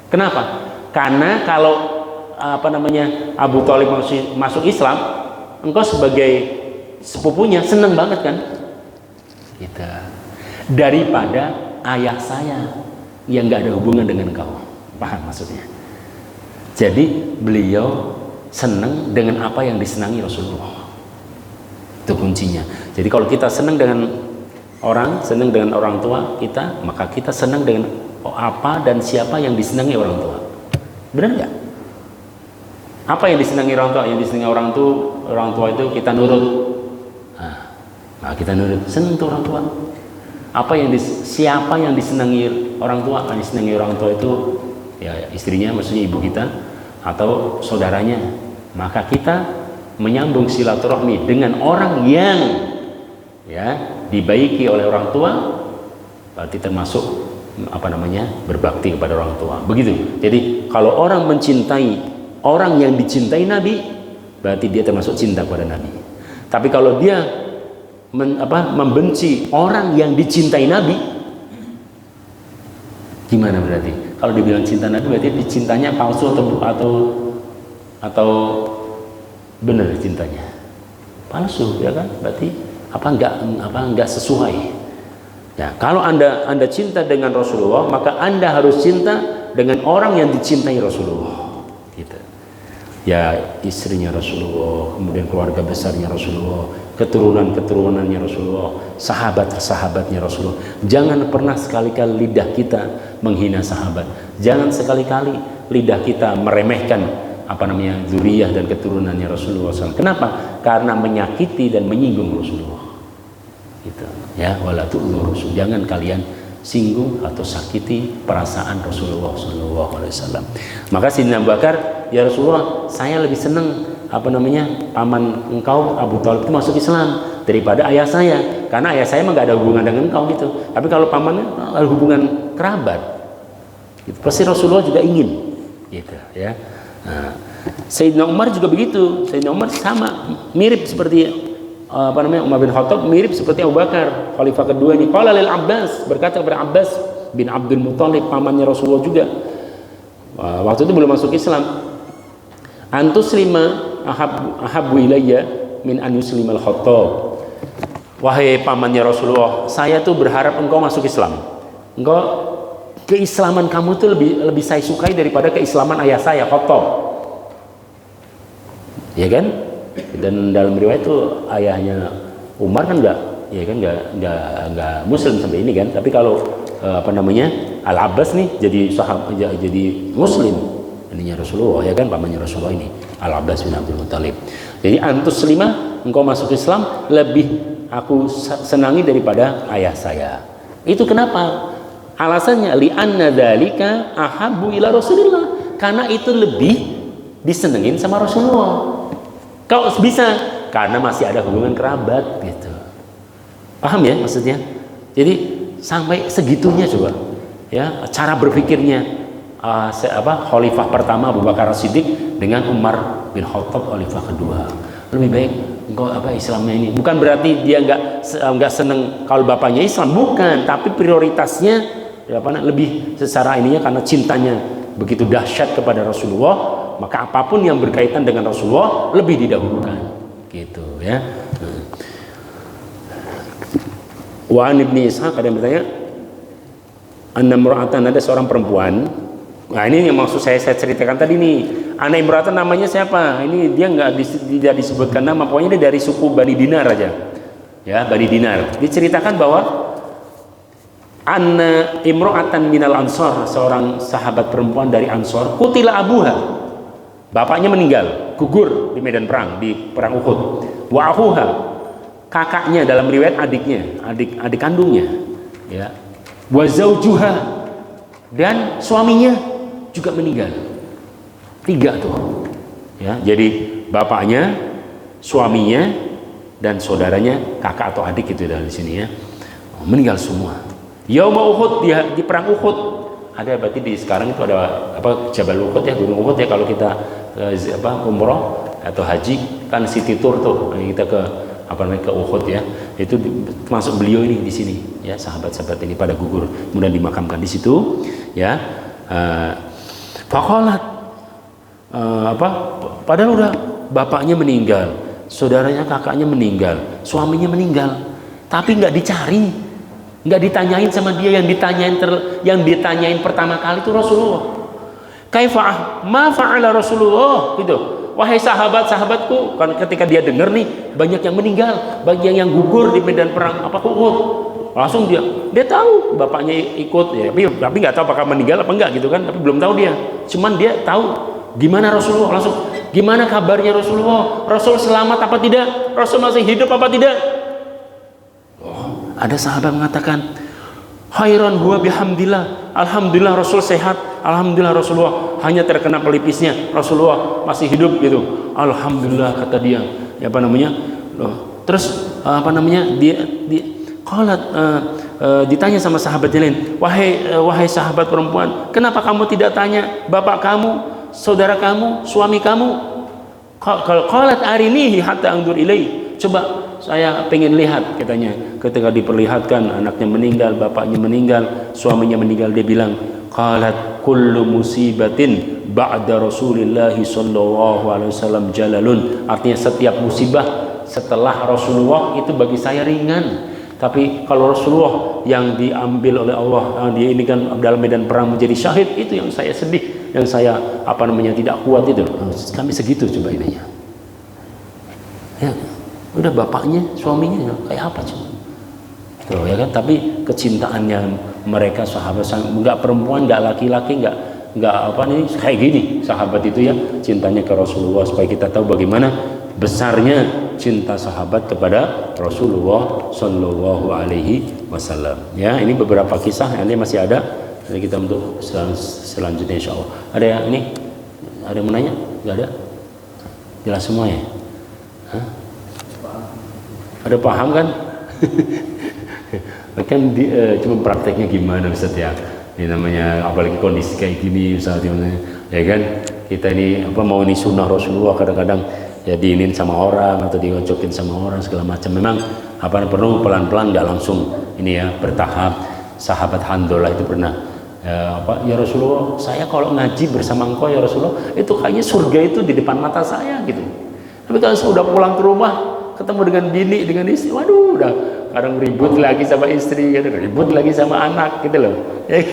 Kenapa? Karena kalau Abu Thalib masuk Islam, engkau sebagai sepupunya seneng banget kan? Gitu. Daripada ayah saya yang nggak ada hubungan dengan kau, paham maksudnya? Jadi beliau senang dengan apa yang disenangi Rasulullah. Itu kuncinya. Jadi kalau kita senang dengan orang, senang dengan orang tua kita, maka kita senang dengan apa dan siapa yang disenangi orang tua. Benar nggak? Apa yang disenangi orang tua? Yang disenangi orang tua itu kita nurut. Nah kita nurut, senang tuh orang tua. Siapa yang disenangi orang tua? Yang disenangi orang tua itu ya istrinya, maksudnya ibu kita atau saudaranya. Maka kita menyambung silaturahmi dengan orang yang ya dibaiki oleh orang tua, berarti termasuk berbakti kepada orang tua. Begitu. Jadi kalau orang mencintai orang yang dicintai Nabi, berarti dia termasuk cinta kepada Nabi. Tapi kalau dia membenci orang yang dicintai Nabi, gimana berarti? Kalau dibilang cinta Nabi, berarti cintanya palsu atau benar cintanya? Palsu, ya kan? Berarti enggak sesuai. Ya, kalau Anda cinta dengan Rasulullah, maka Anda harus cinta dengan orang yang dicintai Rasulullah. Gitu. ya istrinya Rasulullah, kemudian keluarga besarnya Rasulullah, keturunan-keturunannya Rasulullah, sahabat-sahabatnya Rasulullah. Jangan pernah sekali-kali lidah kita menghina sahabat. Jangan sekali-kali lidah kita meremehkan zuriyah dan keturunannya Rasulullah SAW. Kenapa? Karena menyakiti dan menyinggung Rasulullah. Gitu. Ya, wala tu'dhu Rasul. Jangan kalian singgung atau sakiti perasaan Rasulullah SAW. Maka Sayyidina Abu Bakar, ya Rasulullah, saya lebih senang paman engkau Abu Thalib itu masuk Islam daripada ayah saya, karena ayah saya mah gak ada hubungan dengan engkau gitu. Tapi kalau pamannya ada hubungan kerabat, gitu. Pasti Rasulullah juga ingin, gitu ya. Nah, Sayyidina Umar juga begitu. Sayyidina Umar sama, mirip seperti Umar bin Khattab, mirip seperti Abu Bakar, khalifah kedua ini. Qala lil Abbas, berkata kepada Abbas bin Abdul Muthalib, pamannya Rasulullah juga. Waktu itu belum masuk Islam. Antuslima ahabbu ilayya min an yuslimal Khattab. Wahai pamannya Rasulullah, saya tuh berharap engkau masuk Islam. Engkau, keislaman kamu tuh lebih saya sukai daripada keislaman ayah saya Khattab. Ya kan? Dan dalam riwayat itu ayahnya Umar kan enggak muslim sampai ini kan. Tapi kalau Al Abbas nih jadi muslim, ininya Rasulullah, ya kan, pamannya Rasulullah ini Al Abbas bin Abdul Muthalib. Jadi antus lima, engkau masuk Islam lebih aku senangi daripada ayah saya. Itu kenapa? Alasannya li'anna dzalika ahabbu ila Rasulillah, karena itu lebih disenengin sama Rasulullah. Kau bisa karena masih ada hubungan kerabat gitu. Paham ya maksudnya? Jadi sampai segitunya coba ya cara berpikirnya khalifah pertama Abu Bakar As-Siddiq dengan Umar bin Khattab khalifah kedua. Lebih baik engkau Islamnya ini. Bukan berarti dia enggak seneng kalau bapaknya Islam, bukan, tapi prioritasnya lebih secara ininya karena cintanya begitu dahsyat kepada Rasulullah. Maka apapun yang berkaitan dengan Rasulullah lebih didahulukan, gitu ya. Wa an Ibnu Ishaq, ada yang bertanya, anna imra'atan, ada seorang perempuan. Nah ini yang maksud saya ceritakan tadi nih. Anna imra'atan namanya siapa? Ini dia tidak disebutkan nama, pokoknya dia dari suku Bani Dinar aja. Ya, Bani Dinar. Diceritakan bahwa anna imra'atan minal Ansar, seorang sahabat perempuan dari Ansar, qutila abuha. Bapaknya meninggal, gugur di medan perang, di perang Uhud. Wa akhuha, kakaknya, dalam riwayat adiknya, adik kandungnya, ya. Wa zaujuha, dan suaminya juga meninggal. 3 tuh. Ya, jadi bapaknya, suaminya, dan saudaranya, kakak atau adik itu dari sini ya. Meninggal semua. Yauma Uhud, di perang Uhud. Ada berarti di sekarang itu ada Jabal Uhud ya, Gunung Uhud ya, kalau kita umroh atau haji kan city tour tuh, kita ke ke Uhud ya, itu termasuk beliau ini di sini ya, sahabat-sahabat ini pada gugur kemudian dimakamkan di situ ya. Faqalat padahal udah bapaknya meninggal, saudaranya, kakaknya meninggal, suaminya meninggal, tapi nggak dicari, nggak ditanyain sama dia. Yang ditanyain pertama kali itu Rasulullah. Kaifa ma fa'ala Rasulullah, gitu. Wahai sahabat-sahabatku, kan ketika dia dengar nih banyak yang meninggal, banyak yang gugur di medan perang Uhud. Langsung dia tahu bapaknya ikut ya, tapi nggak tahu apakah meninggal apa enggak gitu kan, tapi belum tahu dia. Cuman dia tahu gimana Rasulullah, langsung gimana kabarnya Rasulullah, Rasul selamat apa tidak, Rasul masih hidup apa tidak. Ada sahabat mengatakan, khairan huwa bihamdillah, alhamdulillah Rasul sehat, alhamdulillah Rasulullah hanya terkena pelipisnya, Rasulullah masih hidup gitu, alhamdulillah kata dia. Terus ditanya sama sahabatnya lain, wahai sahabat perempuan, kenapa kamu tidak tanya bapak kamu, saudara kamu, suami kamu? Qalat arinihi hatta anzur ilai, coba saya pengen lihat, katanya. Ketika diperlihatkan anaknya meninggal, bapaknya meninggal, suaminya meninggal, dia bilang, qalat kullu musibatin ba'da Rasulillah sallallahu alaihi wasallam jalalun. Artinya setiap musibah setelah Rasulullah itu bagi saya ringan. Tapi kalau Rasulullah yang diambil oleh Allah, dia ini kan dalam medan perang menjadi syahid, itu yang saya sedih, yang saya tidak kuat itu. Kami segitu coba ininya. Ya, udah bapaknya, suaminya kayak apa coba? Tuh, ya kan? Tapi kecintaannya mereka sahabat, nggak perempuan, nggak laki-laki, nggak kayak gini sahabat itu ya, cintanya ke Rasulullah, supaya kita tahu bagaimana besarnya cinta sahabat kepada Rasulullah Shallallahu Alaihi Wasallam. Ya, ini beberapa kisah, nanti masih ada. Nanti kita untuk selanjutnya insya Allah. Ada yang ini? Ada yang mau nanya? Nggak ada? Jelas semua ya? Hah? Ada paham kan? Kan cuma prakteknya gimana Ustaz ya? Ini namanya apalagi kondisi kayak gini Ustaz ya kan? Kita ini mau ini sunnah Rasulullah, kadang-kadang ya diinin sama orang atau diocokin sama orang segala macam. Memang perlu pelan-pelan, nggak langsung ini ya, bertahap. Sahabat Handolah itu pernah ya Rasulullah, saya kalau ngaji bersama engkau ya Rasulullah, itu kayaknya surga itu di depan mata saya gitu. Tapi kalau sudah pulang ke rumah ketemu dengan bini, dengan istri, waduh, udah kadang ribut lagi sama istri, kadang ribut lagi sama anak gitu loh. Ya,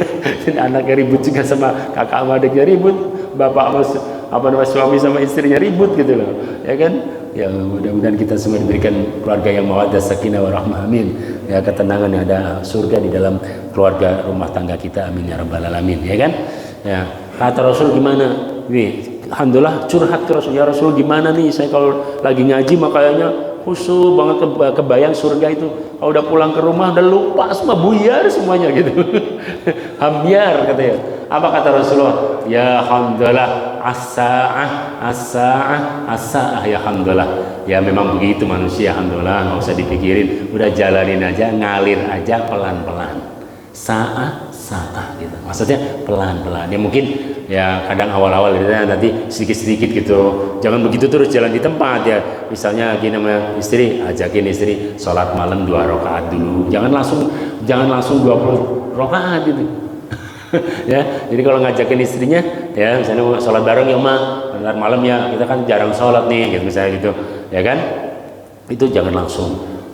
anaknya ribut juga sama kakak sama adiknya ribut, bapak suami sama istrinya ribut gitu loh, ya kan? Ya mudah-mudahan kita semua diberikan keluarga yang mawaddah, sakinah, warahmah, amin. Ya, ketenangan, ada surga di dalam keluarga rumah tangga kita, amin ya rabbal alamin, ya kan? Ya, kata Rasul gimana? Alhamdulillah curhat ke Rasul, ya Rasul gimana nih saya kalau lagi ngaji makanya khusyuk banget, kebayang surga itu. Kalau udah pulang ke rumah udah lupa semua, buyar semuanya gitu. Hambiar katanya. Apa kata Rasulullah? Ya alhamdulillah, as-sa'ah ya alhamdulillah. Ya memang begitu manusia, alhamdulillah, nggak usah dipikirin, udah jalanin aja, ngalir aja pelan-pelan. Sa'ah gitu. Maksudnya pelan-pelan. Ya mungkin ya kadang awal-awal nanti sedikit-sedikit gitu. Jangan begitu terus jalan di tempat ya. Misalnya gini sama istri, ajakin istri sholat malam 2 rakaat dulu. Jangan langsung 20 rakaat gitu. Ya, jadi kalau ngajakin istrinya ya misalnya mau sholat bareng ya Ma, bentar malam ya, kita kan jarang sholat nih gitu misalnya gitu. Ya kan? Itu jangan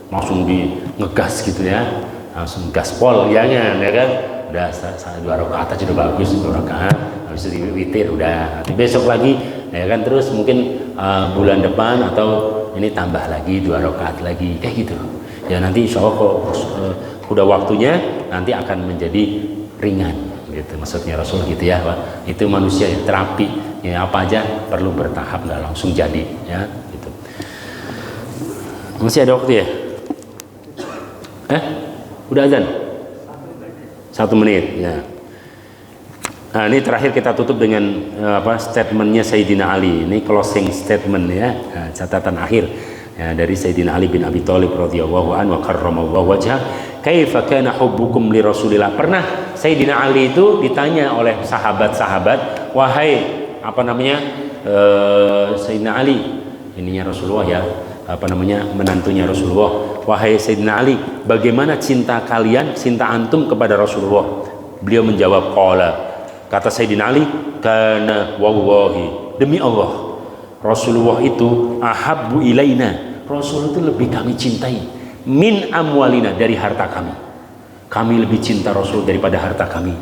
langsung di ngegas gitu ya. Langsung gaspol jangan ya kan. Udah 2 rakaat aja udah bagus, 2 rakaat habis itu witir udah, nanti besok lagi ya kan, terus mungkin bulan depan atau ini tambah lagi 2 rakaat lagi kayak gitu ya. Nanti insya Allah kok udah waktunya nanti akan menjadi ringan gitu, maksudnya Rasul gitu ya Pak. Itu manusia ya, terapi ya, apa aja perlu bertahap, nggak langsung jadi ya gitu. Masih ada waktu ya? Udah azan? 1 menit ya. Nah, ini terakhir kita tutup dengan statementnya Sayyidina Ali. Ini closing statement ya, catatan akhir ya, dari Sayyidina Ali bin Abi Thalib radhiyallahu anhu wa karramallahu wajhah. Kaifa kana hubbukum li Rasulillah. Pernah Sayyidina Ali itu ditanya oleh sahabat-sahabat, wahai Sayyidina Ali, ininya Rasulullah ya, menantunya Rasulullah, wahai Sayyidina Ali, bagaimana cinta kalian, cinta antum kepada Rasulullah? Beliau menjawab, kata Sayyidina Ali, kana wallahi, demi Allah, Rasulullah itu ahabbu ilaina, Rasul itu lebih kami cintai, min amwalina, dari harta kami. Kami lebih cinta Rasul daripada harta kami.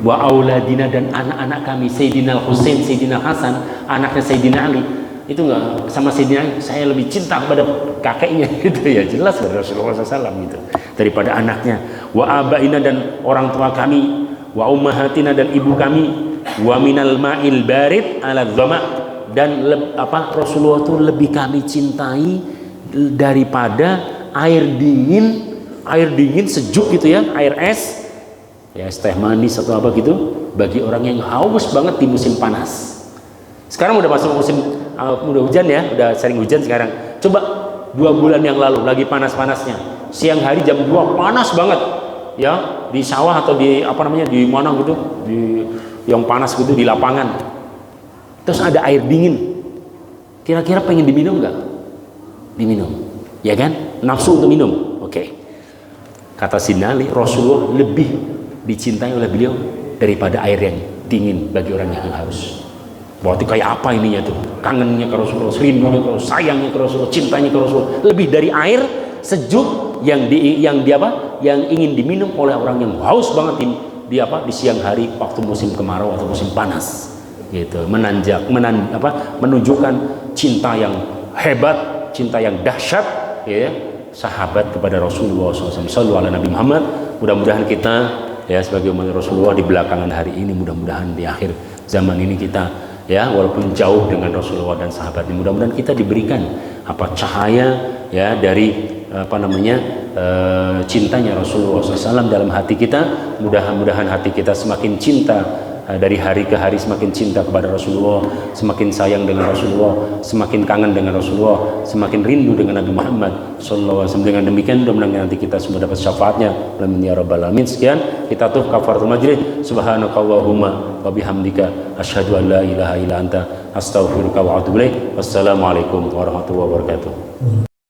Wa auladina, dan anak-anak kami, Sayyidina Husain, Sayyidina Hasan, anaknya Sayyidina Ali. Itu enggak sama Sayyidina, saya lebih cinta kepada kakeknya gitu ya, jelas dari Rasulullah SAW gitu, daripada anaknya. Wa abaina, dan orang tua kami, wa ummahatina, dan ibu kami, wa minal ma'il barid ala dhama, dan Rasulullah itu lebih kami cintai daripada air dingin sejuk gitu ya, air es ya, es teh manis atau apa gitu, bagi orang yang haus banget di musim panas. Sekarang udah masuk musim udah hujan ya, udah sering hujan sekarang. Coba 2 bulan yang lalu lagi panas-panasnya, siang hari jam 2 panas banget ya, di sawah atau di di mana gitu, di yang panas gitu di lapangan. Terus ada air dingin, kira-kira pengen diminum nggak? Diminum, ya kan? Nafsu untuk minum. Oke. Kata Sinali, Rasulullah lebih dicintai oleh beliau daripada air yang dingin bagi orang yang haus. Berarti kayak apa ininya tuh? Kangennya ke Rasulullah, rindunya ke Rasulullah, sayangnya ke Rasulullah, cintanya ke Rasulullah, lebih dari air sejuk yang ingin diminum oleh orang yang haus banget di siang hari waktu musim kemarau atau musim panas gitu. Menunjukkan cinta yang hebat, cinta yang dahsyat ya, sahabat kepada Rasulullah SAW. Sallu ala Nabi Muhammad. Mudah-mudahan kita ya sebagai umat Rasulullah di belakangan hari ini, mudah-mudahan di akhir zaman ini kita ya walaupun jauh dengan Rasulullah dan sahabatnya, mudah-mudahan kita diberikan cahaya ya dari cintanya Rasulullah SAW dalam hati kita. Mudah-mudahan hati kita semakin cinta dari hari ke hari, semakin cinta kepada Rasulullah, semakin sayang dengan Rasulullah, semakin kangen dengan Rasulullah, semakin rindu dengan Nabi Muhammad SAW. Dengan demikian mudah-mudahan nanti kita semua dapat syafaatnya. Amin ya rabbal alamin. Sekian kita tutup kafaratul majlis. Subhanakallahumma wa bihamdika asyhadu an la ilaha illa anta astaghfiruka wa atubu ilaik. Wassalamualaikum warahmatullahi wabarakatuh.